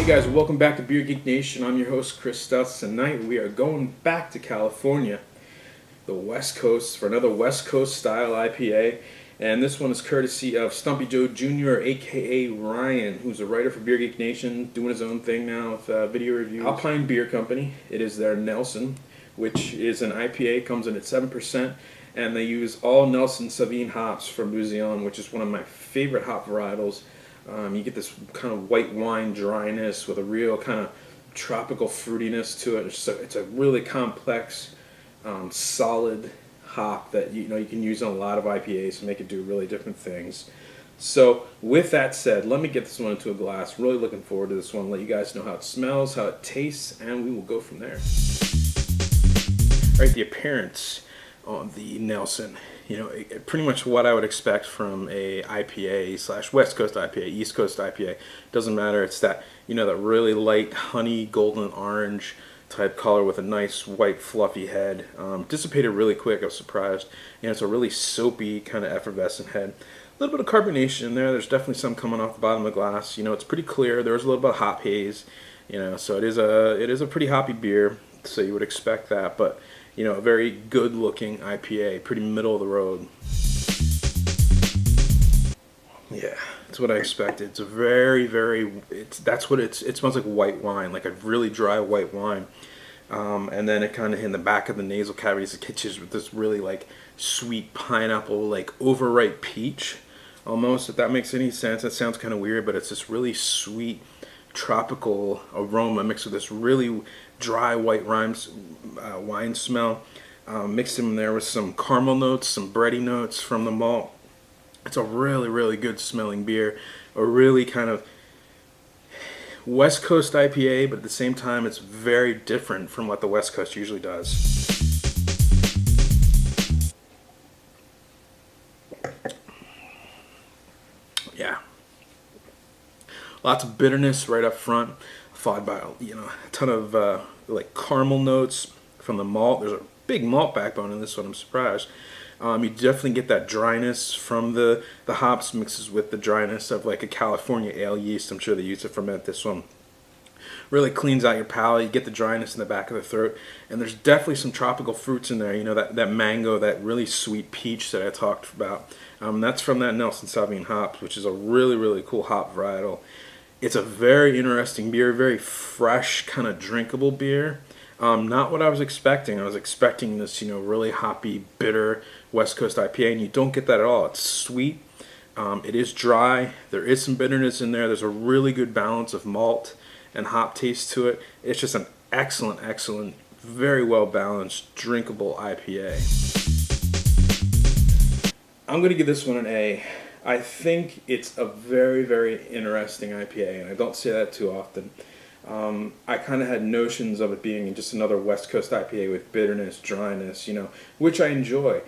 guys, welcome back to Beer Geek Nation. I'm your host, Chris Stutz. Tonight we are going back to California, the West Coast, for another West Coast style IPA. And this one is courtesy of Stumpy Joe Jr., aka Ryan, who's a writer for Beer Geek Nation, doing his own thing now with video reviews. Alpine Beer Company. It is their Nelson, which is an IPA, comes in at 7%, and they use all Nelson Sauvin hops from New Zealand, which is one of my favorite hop varietals. You get this kind of white wine dryness with a real kind of tropical fruitiness to it. It's a really complex, solid hop that you can use in a lot of IPAs to make it do really different things. So with that said, let me get this one into a glass. Really looking forward to this one. Let you guys know how it smells, how it tastes, and we will go from there. All right, the appearance on the Nelson. Pretty much what I would expect from a IPA / West Coast IPA, East Coast IPA. Doesn't matter. It's that, that really light honey, golden orange type color with a nice white fluffy head. Dissipated really quick. I was surprised. It's a really soapy kind of effervescent head. A little bit of carbonation in there. There's definitely some coming off the bottom of the glass. It's pretty clear. There's a little bit of hop haze. So it is a pretty hoppy beer. So you would expect that, but a very good-looking IPA, pretty middle of the road. Yeah, that's what I expected. It's a it smells like white wine, like a really dry white wine. And then it kind of in the back of the nasal cavities, it catches with this really like sweet pineapple, like overripe peach, almost. If that makes any sense, that sounds kind of weird, but it's this really sweet tropical aroma mixed with this really dry white wine smell, mixed in there with some caramel notes, some bready notes from the malt. It's a really good smelling beer, a really kind of West Coast IPA, but at the same time it's very different from what the West Coast usually does. Yeah. Lots of bitterness right up front, followed by a ton of like caramel notes from the malt. There's a big malt backbone in this one. I'm surprised. You definitely get that dryness from the hops mixes with the dryness of like a California ale yeast. I'm sure they use to ferment this one. Really cleans out your palate. You get the dryness in the back of the throat, and there's definitely some tropical fruits in there. That mango, that really sweet peach that I talked about. That's from that Nelson Sauvin hops, which is a really cool hop varietal. It's a very interesting beer, very fresh, kind of drinkable beer. Not what I was expecting. I was expecting this, really hoppy, bitter West Coast IPA, and you don't get that at all. It's sweet. It is dry. There is some bitterness in there. There's a really good balance of malt and hop taste to it. It's just an excellent, very well balanced, drinkable IPA. I'm going to give this one an A. I think it's a very interesting IPA, and I don't say that too often. I kind of had notions of it being just another West Coast IPA with bitterness, dryness, which I enjoy.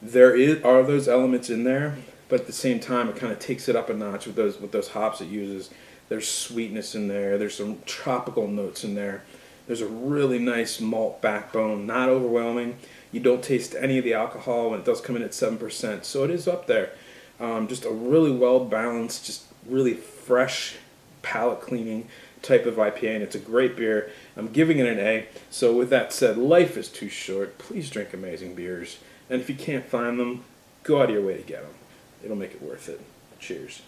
Are those elements in there, but at the same time, it kind of takes it up a notch with those hops it uses. There's sweetness in there. There's some tropical notes in there. There's a really nice malt backbone, not overwhelming. You don't taste any of the alcohol when it does come in at 7%, so it is up there. Just a really well-balanced, just really fresh, palate-cleaning type of IPA, and it's a great beer. I'm giving it an A. So with that said, life is too short. Please drink amazing beers. And if you can't find them, go out of your way to get them. It'll make it worth it. Cheers.